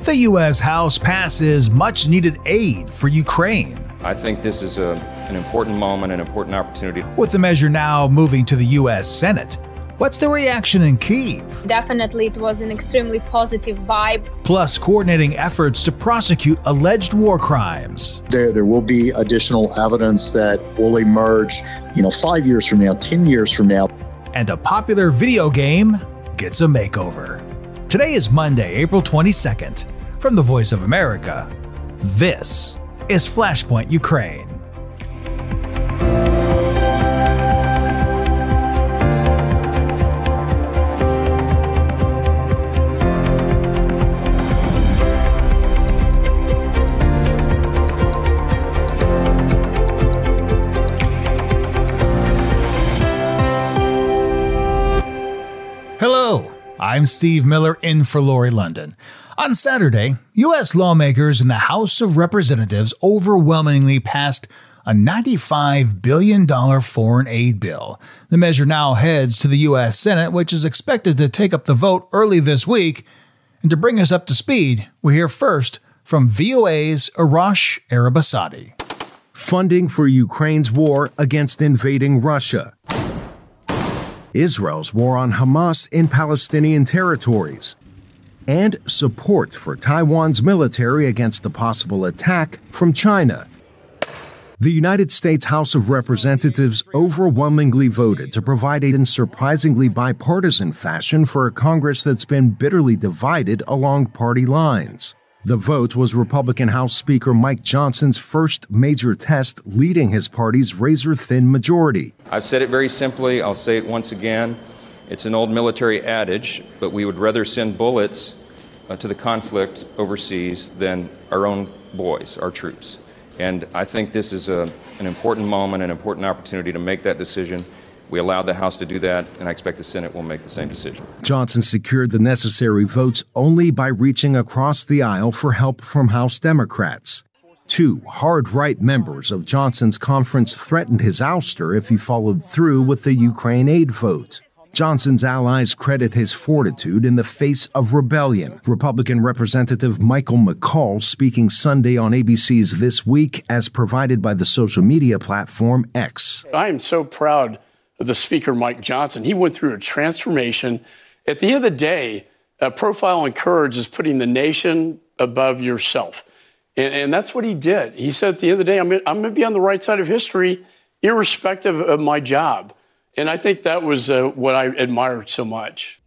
The U.S. House passes much-needed aid for Ukraine. I think this is an important moment, an important opportunity. With the measure now moving to the U.S. Senate, what's the reaction in Kyiv? Definitely, it was an extremely positive vibe. Plus, coordinating efforts to prosecute alleged war crimes. There will be additional evidence that will emerge, 5 years from now, 10 years from now. And a popular video game gets a makeover. Today is Monday, April 22nd. From the Voice of America, this is Flashpoint Ukraine. Hello, I'm Steve Miller in for Lori Lundin. On Saturday, U.S. lawmakers in the House of Representatives overwhelmingly passed a $95 billion foreign aid bill. The measure now heads to the U.S. Senate, which is expected to take up the vote early this week. And to bring us up to speed, we hear first from VOA's Arash Arabasadi. Funding for Ukraine's war against invading Russia. Israel's war on Hamas in Palestinian territories, and support for Taiwan's military against a possible attack from China. The United States House of Representatives overwhelmingly voted to provide aid in surprisingly bipartisan fashion for a Congress that's been bitterly divided along party lines. The vote was Republican House Speaker Mike Johnson's first major test leading his party's razor-thin majority. I've said it very simply, I'll say it once again. It's an old military adage, but we would rather send bullets to the conflict overseas than our own boys, our troops. And I think this is an important moment, an important opportunity to make that decision. We allowed the House to do that, and I expect the Senate will make the same decision. Johnson secured the necessary votes only by reaching across the aisle for help from House Democrats. Two hard-right members of Johnson's conference threatened his ouster if he followed through with the Ukraine aid vote. Johnson's allies credit his fortitude in the face of rebellion. Republican Representative Michael McCall speaking Sunday on ABC's This Week as provided by the social media platform X. I am so proud of the Speaker, Mike Johnson. He went through a transformation. At the end of the day, Profile on Courage is putting the nation above yourself. And that's what he did. He said at the end of the day, I'm going to be on the right side of history, irrespective of my job. And I think that was what I admired so much.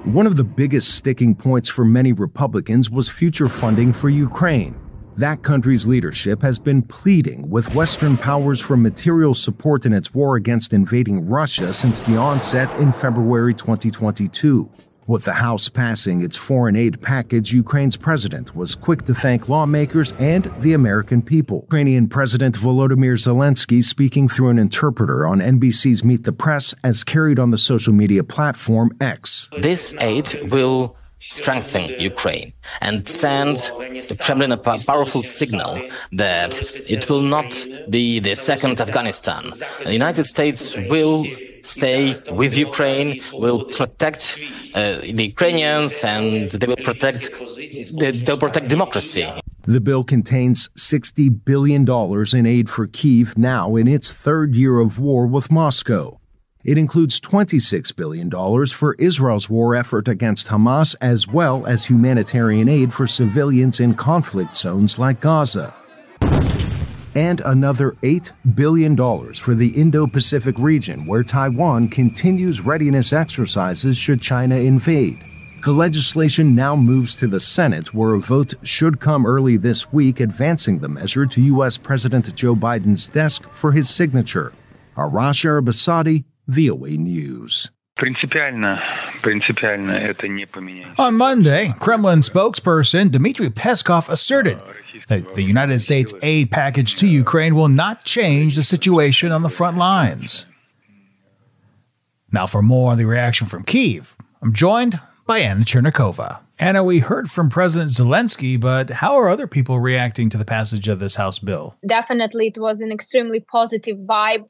One of the biggest sticking points for many Republicans was future funding for Ukraine. That country's leadership has been pleading with Western powers for material support in its war against invading Russia since the onset in February 2022. With the House passing its foreign aid package, Ukraine's president was quick to thank lawmakers and the American people. Ukrainian President Volodymyr Zelenskyy speaking through an interpreter on NBC's Meet the Press as carried on the social media platform X. This aid will strengthen Ukraine and send the Kremlin a powerful signal that it will not be the second Afghanistan. The United States will stay with Ukraine, will protect the Ukrainians, and they will protect democracy. The bill contains $60 billion in aid for Kyiv now in its third year of war with Moscow. It includes $26 billion for Israel's war effort against Hamas, as well as humanitarian aid for civilians in conflict zones like Gaza. And another $8 billion for the Indo-Pacific region, where Taiwan continues readiness exercises should China invade. The legislation now moves to the Senate, where a vote should come early this week, advancing the measure to U.S. President Joe Biden's desk for his signature. Arash Arabasadi, VOA News. On Monday, Kremlin spokesperson Dmitry Peskov asserted that the United States aid package to Ukraine will not change the situation on the front lines. Now for more on the reaction from Kyiv, I'm joined by Chernikova. Anna, we heard from President Zelenskyy, but how are other people reacting to the passage of this House bill? Definitely, it was an extremely positive vibe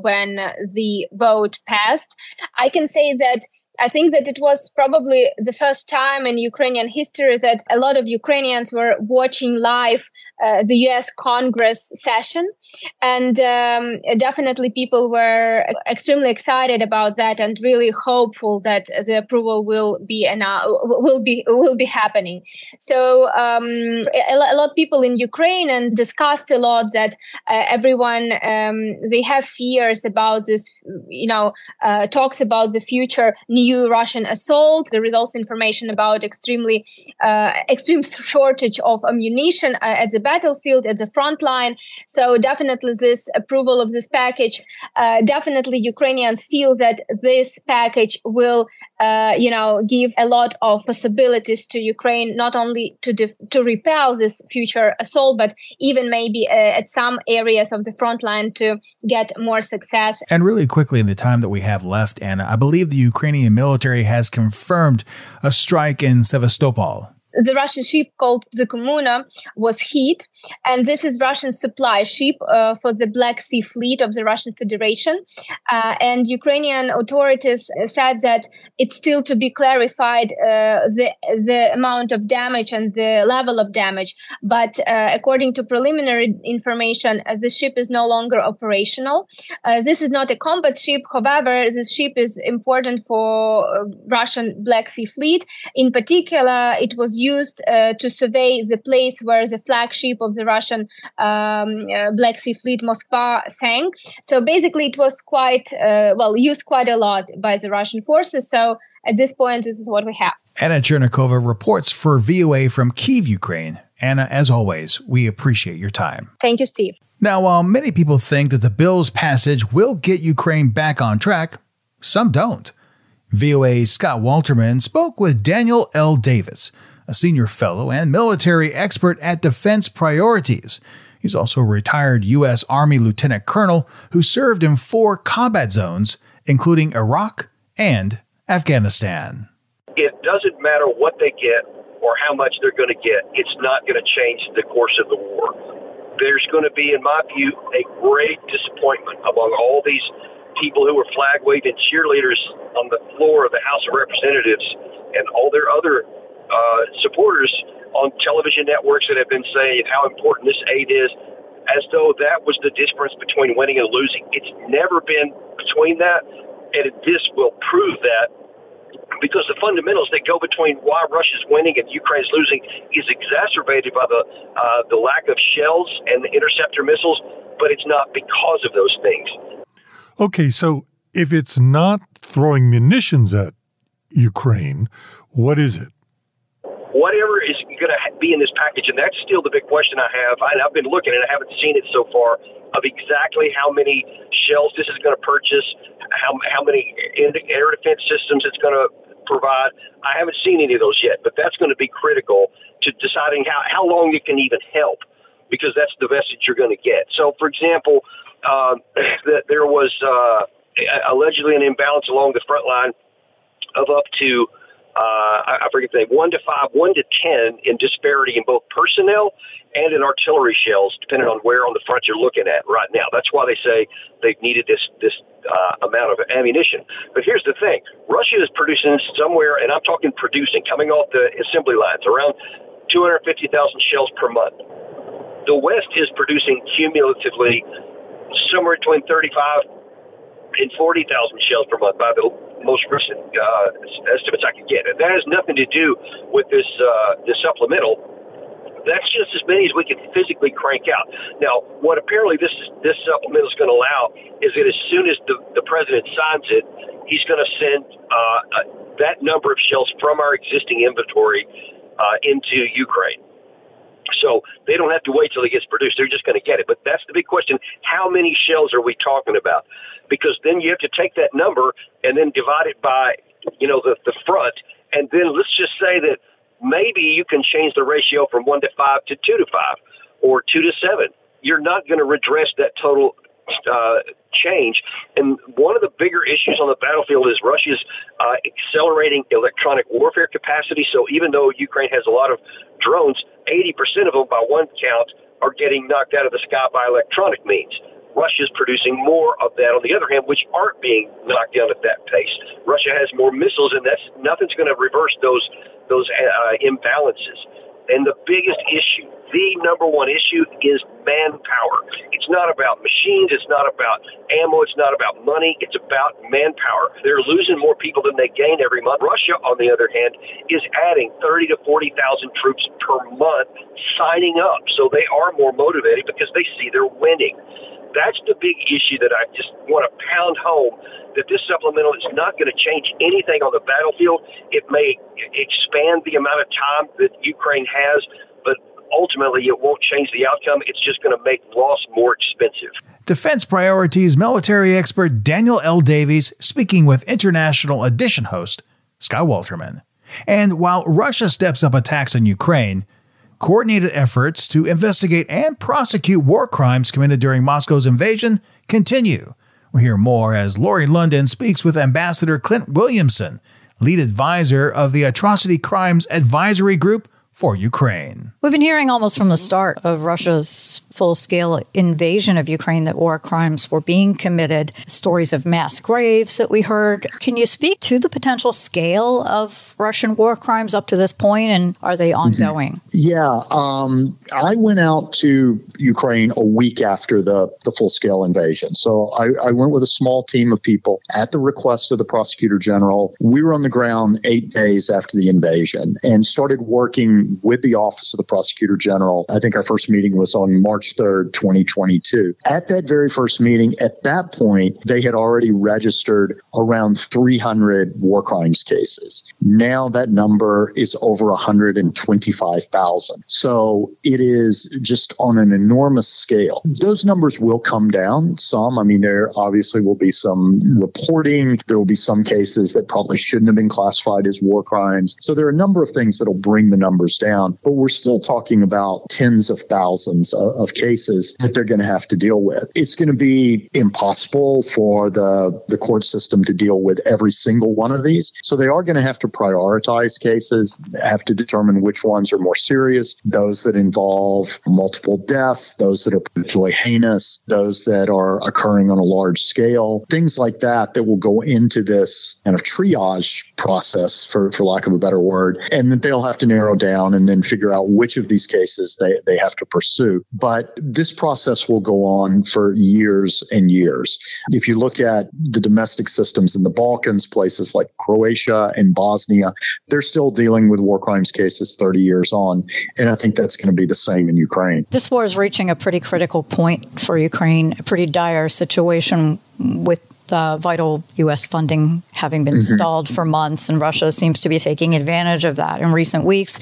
when the vote passed. I can say that I think that it was probably the first time in Ukrainian history that a lot of Ukrainians were watching live the U.S. Congress session, and definitely people were extremely excited about that and really hopeful that the approval will be happening. So a lot of people in Ukraine and discussed a lot that everyone they have fears about this, talks about the future new Russian assault. There is also information about extreme shortage of ammunition at the battlefield, at the front line. So definitely this approval of this package, definitely Ukrainians feel that this package will, give a lot of possibilities to Ukraine, not only to repel this future assault, but even maybe at some areas of the front line to get more success. And really quickly, in the time that we have left, Anna, I believe the Ukrainian military has confirmed a strike in Sevastopol. The Russian ship called the Komuna was hit, and this is Russian supply ship for the Black Sea Fleet of the Russian Federation. And Ukrainian authorities said that it's still to be clarified the amount of damage and the level of damage. But according to preliminary information, the ship is no longer operational. This is not a combat ship. However, this ship is important for Russian Black Sea Fleet. In particular, it was used to survey the place where the flagship of the Russian Black Sea Fleet, Moskva, sank. So basically, it was used quite a lot by the Russian forces. So at this point, this is what we have. Anna Chernikova reports for VOA from Kyiv, Ukraine. Anna, as always, we appreciate your time. Thank you, Steve. Now, while many people think that the bill's passage will get Ukraine back on track, some don't. VOA's Scott Walterman spoke with Daniel L. Davis, a senior fellow and military expert at Defense Priorities. He's also a retired U.S. Army lieutenant colonel who served in 4 combat zones, including Iraq and Afghanistan. It doesn't matter what they get or how much they're going to get. It's not going to change the course of the war. There's going to be, in my view, a great disappointment among all these people who were flag-waving cheerleaders on the floor of the House of Representatives and all their other supporters on television networks that have been saying how important this aid is, as though that was the difference between winning and losing. It's never been between that, and this will prove that, because the fundamentals that go between why Russia's winning and Ukraine's losing is exacerbated by the lack of shells and the interceptor missiles, but it's not because of those things. Okay, so if it's not throwing munitions at Ukraine, what is it? Whatever is going to be in this package, and that's still the big question I have. I've been looking and I haven't seen it so far, of exactly how many shells this is going to purchase, how many air defense systems it's going to provide. I haven't seen any of those yet, but that's going to be critical to deciding how long it can even help, because that's the message you're going to get. So, for example, there was allegedly an imbalance along the front line of up to I forget the name, 1 to 5, 1 to 10 in disparity in both personnel and in artillery shells, depending on where on the front you're looking at right now. That's why they say they've needed this amount of ammunition. But here's the thing. Russia is producing somewhere, and I'm talking producing, coming off the assembly lines, around 250,000 shells per month. The West is producing cumulatively somewhere between 35 and 40,000 shells per month by the most recent estimates I could get. And that has nothing to do with this supplemental. That's just as many as we can physically crank out. Now, what apparently this supplemental is going to allow is that as soon as the president signs it, he's going to send that number of shells from our existing inventory into Ukraine. So they don't have to wait till it gets produced. They're just going to get it. But that's the big question. How many shells are we talking about? Because then you have to take that number and then divide it by, the front. And then let's just say that maybe you can change the ratio from 1 to 5 to 2 to 5 or 2 to 7. You're not going to redress that total change. And one of the bigger issues on the battlefield is Russia's accelerating electronic warfare capacity. So even though Ukraine has a lot of drones, 80% of them, by one count, are getting knocked out of the sky by electronic means. Russia's producing more of that, on the other hand, which aren't being knocked down at that pace. Russia has more missiles, and nothing's going to reverse those imbalances. And the biggest issue, the number one issue, is manpower. It's not about machines. It's not about ammo. It's not about money. It's about manpower. They're losing more people than they gain every month. Russia, on the other hand, is adding 30,000 to 40,000 troops per month signing up. So they are more motivated because they see they're winning. That's the big issue that I just want to pound home, that this supplemental is not going to change anything on the battlefield. It may expand the amount of time that Ukraine has, but ultimately it won't change the outcome. It's just going to make loss more expensive. Defense Priorities military expert Daniel L. Davies speaking with International Edition host Scott Walterman. And while Russia steps up attacks on Ukraine, coordinated efforts to investigate and prosecute war crimes committed during Moscow's invasion continue. We'll hear more as Lori Lundin speaks with Ambassador Clint Williamson, lead advisor of the Atrocity Crimes Advisory Group for Ukraine. We've been hearing almost from the start of Russia's full-scale invasion of Ukraine that war crimes were being committed, stories of mass graves that we heard. Can you speak to the potential scale of Russian war crimes up to this point, and are they ongoing? Yeah, I went out to Ukraine a week after the full-scale invasion. So I went with a small team of people at the request of the prosecutor general. We were on the ground 8 days after the invasion and started working with the Office of the Prosecutor General. I think our first meeting was on March 3rd, 2022. At that very first meeting, at that point, they had already registered around 300 war crimes cases. Now that number is over 125,000. So it is just on an enormous scale. Those numbers will come down some. I mean, there obviously will be some reporting. There will be some cases that probably shouldn't have been classified as war crimes. So there are a number of things that will bring the numbers down, but we're still talking about tens of thousands of cases that they're going to have to deal with. It's going to be impossible for the court system to deal with every single one of these. So they are going to have to prioritize cases, have to determine which ones are more serious, those that involve multiple deaths, those that are particularly heinous, those that are occurring on a large scale, things like that will go into this kind of triage process, for lack of a better word, and that they'll have to narrow down and then figure out which of these cases they have to pursue. But this process will go on for years and years. If you look at the domestic systems in the Balkans, places like Croatia and Bosnia, they're still dealing with war crimes cases 30 years on. And I think that's going to be the same in Ukraine. This war is reaching a pretty critical point for Ukraine, a pretty dire situation with vital U.S. funding having been stalled for months, and Russia seems to be taking advantage of that in recent weeks,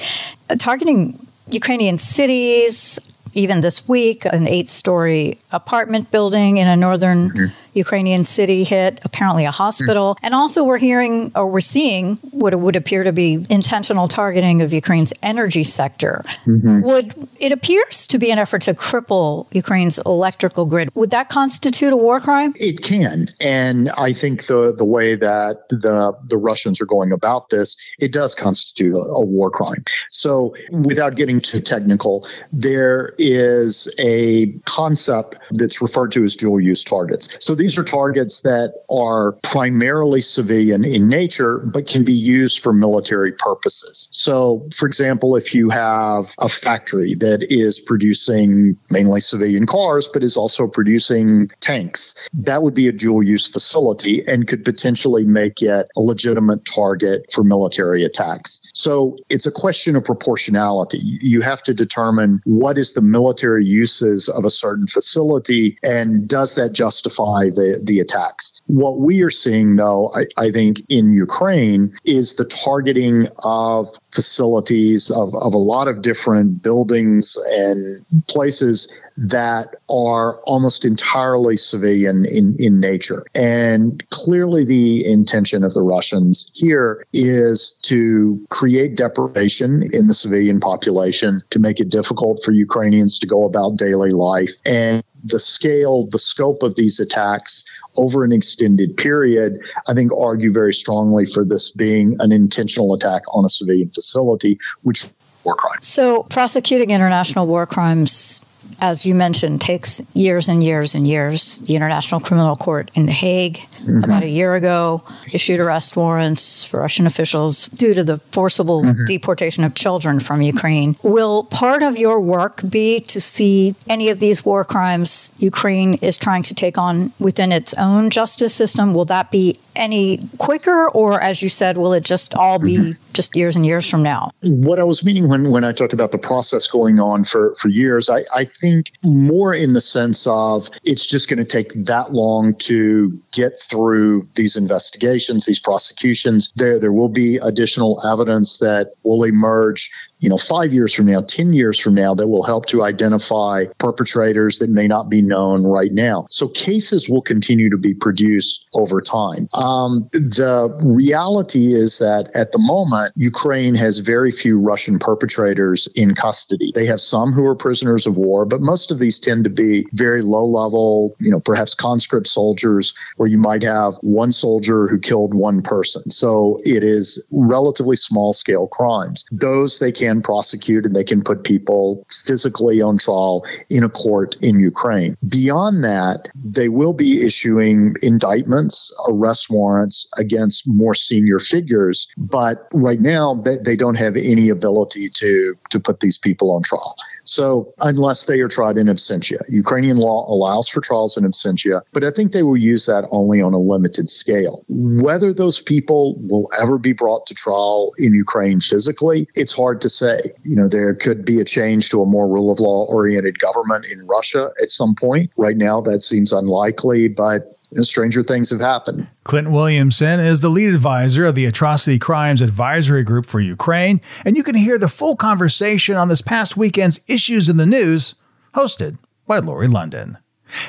targeting Ukrainian cities. Even this week, an 8-story apartment building in a northern Ukrainian city hit, apparently a hospital. And also we're seeing what would appear to be intentional targeting of Ukraine's energy sector. It appears to be an effort to cripple Ukraine's electrical grid. Would that constitute a war crime? It can. And I think the way that the Russians are going about this, it does constitute a war crime. So without getting too technical, there is a concept that's referred to as dual-use targets. So these are targets that are primarily civilian in nature, but can be used for military purposes. So, for example, if you have a factory that is producing mainly civilian cars, but is also producing tanks, that would be a dual-use facility and could potentially make it a legitimate target for military attacks. So it's a question of proportionality. You have to determine what is the military uses of a certain facility, and does that justify the attacks? What we are seeing, though, I think in Ukraine is the targeting of facilities of a lot of different buildings and places that are almost entirely civilian in nature. And clearly the intention of the Russians here is to create deprivation in the civilian population, to make it difficult for Ukrainians to go about daily life, and the scale, the scope of these attacks over an extended period, I think argue very strongly for this being an intentional attack on a civilian facility, which war crimes. So prosecuting international war crimes, as you mentioned, takes years and years and years. The International Criminal Court in The Hague, about a year ago, issued arrest warrants for Russian officials due to the forcible deportation of children from Ukraine. Will part of your work be to see any of these war crimes Ukraine is trying to take on within its own justice system? Will that be any quicker, or, as you said, will it just all be just years and years from now? What I was meaning when I talked about the process going on for years, I think more in the sense of it's just going to take that long to get through these investigations, these prosecutions. There will be additional evidence that will emerge 5 years from now, 10 years from now, that will help to identify perpetrators that may not be known right now. So cases will continue to be produced over time. The reality is that at the moment, Ukraine has very few Russian perpetrators in custody. They have some who are prisoners of war, but most of these tend to be very low level, perhaps conscript soldiers, where you might have one soldier who killed one person. So it is relatively small scale crimes. Those they can prosecute, and they can put people physically on trial in a court in Ukraine. Beyond that, they will be issuing indictments, arrest warrants against more senior figures. But right now, they don't have any ability to put these people on trial. So unless they are tried in absentia, Ukrainian law allows for trials in absentia, but I think they will use that only on a limited scale. Whether those people will ever be brought to trial in Ukraine physically, it's hard to say. There could be a change to a more rule of law oriented government in Russia at some point. Right now, that seems unlikely, but stranger things have happened. Clint Williamson is the lead advisor of the Atrocity Crimes Advisory Group for Ukraine, and you can hear the full conversation on this past weekend's Issues in the News, hosted by Lori Lundin.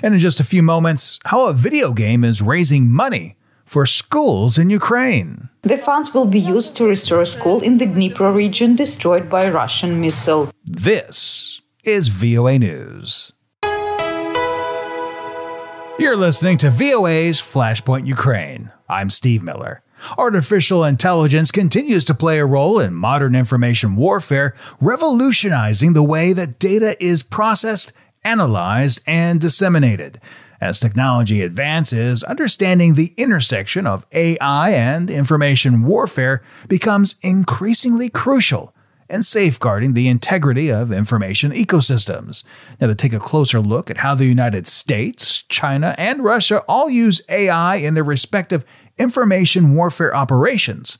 And in just a few moments, how a video game is raising money for schools in Ukraine. The funds will be used to restore a school in the Dnipro region destroyed by a Russian missile. This is VOA News. You're listening to VOA's Flashpoint Ukraine. I'm Steve Miller. Artificial intelligence continues to play a role in modern information warfare, revolutionizing the way that data is processed, analyzed, and disseminated. As technology advances, understanding the intersection of AI and information warfare becomes increasingly crucial and safeguarding the integrity of information ecosystems. Now, to take a closer look at how the United States, China, and Russia all use AI in their respective information warfare operations,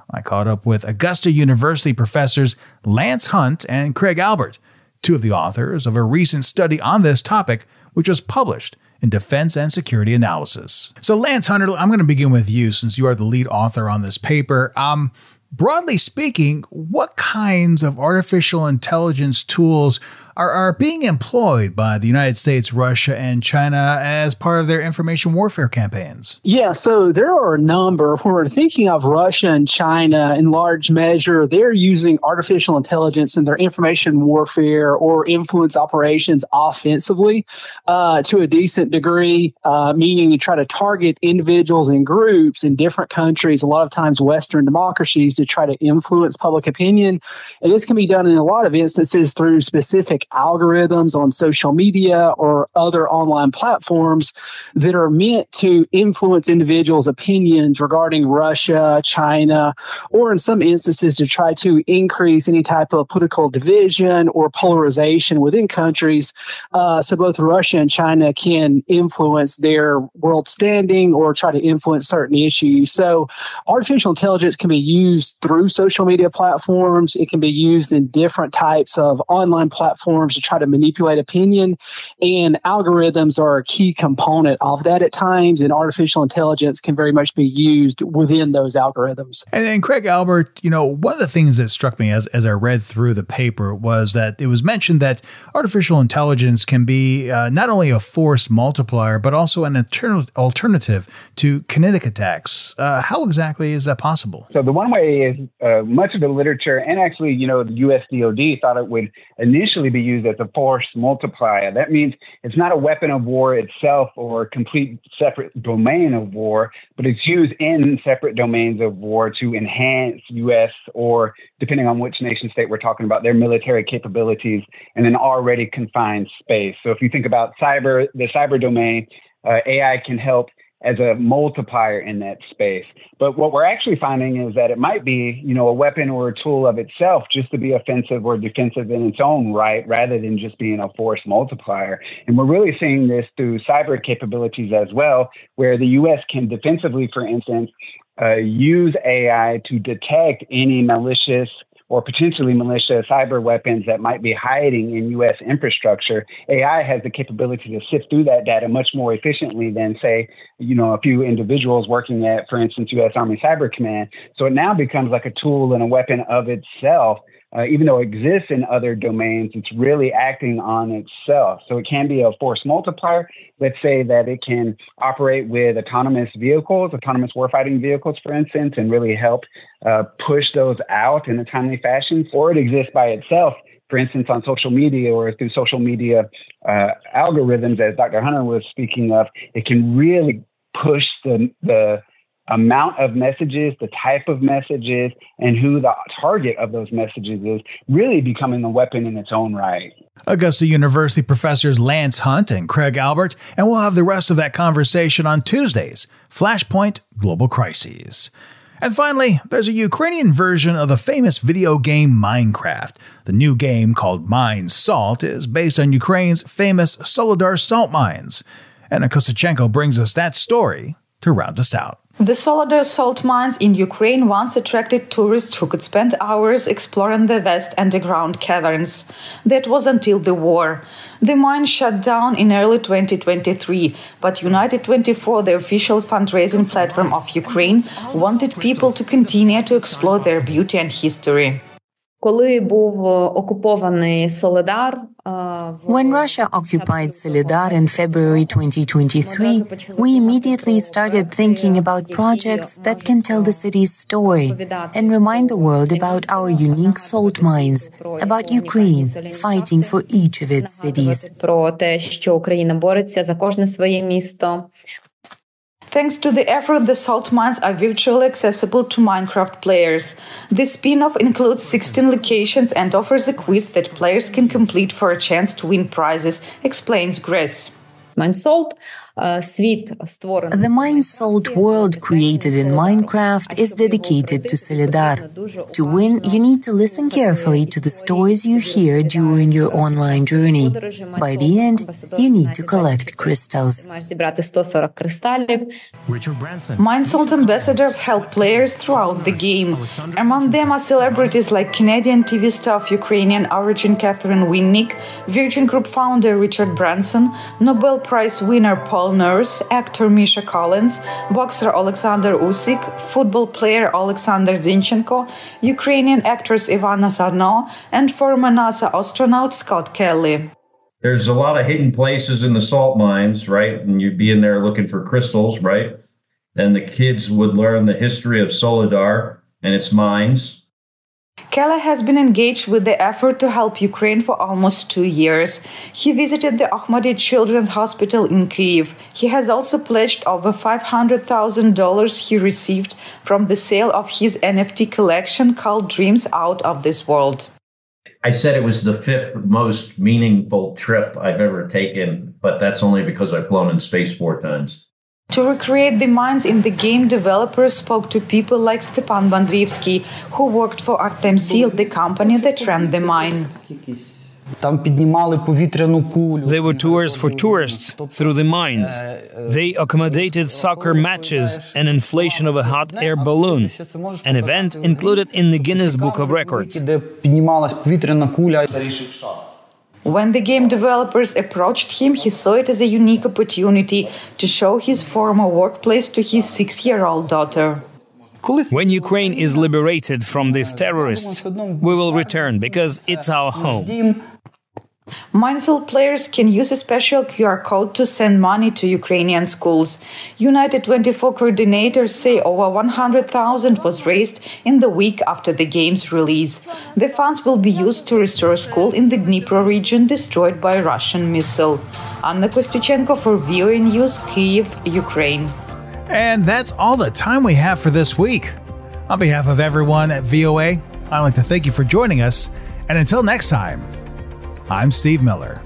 I caught up with Augusta University professors Lance Hunt and Craig Albert, two of the authors of a recent study on this topic, which was published in Defense and Security Analysis. So, Lance Hunter, I'm going to begin with you since you are the lead author on this paper. Broadly speaking, what kinds of artificial intelligence tools are being employed by the United States, Russia, and China as part of their information warfare campaigns? Yeah, so there are a number. When we're thinking of Russia and China, in large measure, they're using artificial intelligence in their information warfare or influence operations offensively to a decent degree, meaning to try to target individuals and groups in different countries, a lot of times Western democracies, to try to influence public opinion. And this can be done in a lot of instances through specific algorithms on social media or other online platforms that are meant to influence individuals' opinions regarding Russia, China, or in some instances to try to increase any type of political division or polarization within countries. So both Russia and China can influence their world standing or try to influence certain issues. So artificial intelligence can be used through social media platforms. It can be used in different types of online platforms to try to manipulate opinion, and algorithms are a key component of that at times, and artificial intelligence can very much be used within those algorithms. And Craig Albert, one of the things that struck me as I read through the paper was that it was mentioned that artificial intelligence can be not only a force multiplier, but also an alternative to kinetic attacks. How exactly is that possible? So the one way is much of the literature, and actually, the US DOD thought it would initially be used as a force multiplier. That means it's not a weapon of war itself or a complete separate domain of war, but it's used in separate domains of war to enhance U.S. or, depending on which nation state we're talking about, their military capabilities in an already confined space. So if you think about the cyber domain, AI can help as a multiplier in that space. But what we're actually finding is that it might be, a weapon or a tool of itself just to be offensive or defensive in its own right, rather than just being a force multiplier. And we're really seeing this through cyber capabilities as well, where the U.S. can defensively, for instance, use AI to detect any malicious or potentially malicious cyber weapons that might be hiding in U.S. infrastructure. AI has the capability to sift through that data much more efficiently than, say, a few individuals working at, for instance, U.S. Army Cyber Command. So it now becomes like a tool and a weapon of itself. Even though it exists in other domains, it's really acting on itself. So it can be a force multiplier. Let's say that it can operate with autonomous vehicles, autonomous warfighting vehicles, for instance, and really help push those out in a timely fashion. Or it exists by itself, for instance, on social media or through social media algorithms, as Dr. Hunter was speaking of. It can really push the amount of messages, the type of messages, and who the target of those messages is, really becoming a weapon in its own right. Augusta University professors Lance Hunt and Craig Albert, and we'll have the rest of that conversation on Tuesday's Flashpoint Global Crises. And finally, there's a Ukrainian version of the famous video game Minecraft. The new game, called Minesalt, is based on Ukraine's famous Soledar salt mines. Anna Kosachenko brings us that story to round us out. The Soledar salt mines in Ukraine once attracted tourists who could spend hours exploring the vast underground caverns. That was until the war. The mine shut down in early 2023, but United 24, the official fundraising platform of Ukraine, wanted people to continue to explore their beauty and history. When Russia occupied Soledar in February 2023, we immediately started thinking about projects that can tell the city's story and remind the world about our unique salt mines, about Ukraine fighting for each of its cities. Thanks to the effort, the salt mines are virtually accessible to Minecraft players. The spin-off includes 16 locations and offers a quiz that players can complete for a chance to win prizes, explains Grace. The Minesalt world created in Minecraft is dedicated to Soledar. To win, you need to listen carefully to the stories you hear during your online journey. By the end, you need to collect crystals. Minesalt ambassadors help players throughout the game. Among them are celebrities like Canadian TV star of Ukrainian origin Katheryn Winnick, Virgin Group founder Richard Branson, Nobel Prize winner Paul Nurse, actor Misha Collins, boxer Alexander Usyk, football player Alexander Zinchenko, Ukrainian actress Ivana Sarno, and former NASA astronaut Scott Kelly. There's a lot of hidden places in the salt mines, right? And you'd be in there looking for crystals, right? And the kids would learn the history of Soledar and its mines. Kelly has been engaged with the effort to help Ukraine for almost 2 years. He visited the Ahmadi Children's Hospital in Kyiv. He has also pledged over $500,000 he received from the sale of his NFT collection called Dreams Out of This World. I said it was the 5th most meaningful trip I've ever taken, but that's only because I've flown in space 4 times. To recreate the mines in the game, developers spoke to people like Stepan Bandrievsky, who worked for Artem Seal, the company that ran the mine. There were tours for tourists through the mines. They accommodated soccer matches and inflation of a hot air balloon, an event included in the Guinness Book of Records. When the game developers approached him, he saw it as a unique opportunity to show his former workplace to his 6-year-old daughter. When Ukraine is liberated from these terrorists, we will return because it's our home. Minesalt players can use a special QR code to send money to Ukrainian schools. United 24 coordinators say over 100,000 was raised in the week after the game's release. The funds will be used to restore a school in the Dnipro region destroyed by a Russian missile. Anna Kostyuchenko for VOA News, Kyiv, Ukraine. And that's all the time we have for this week. On behalf of everyone at VOA, I'd like to thank you for joining us. And until next time, I'm Steve Miller.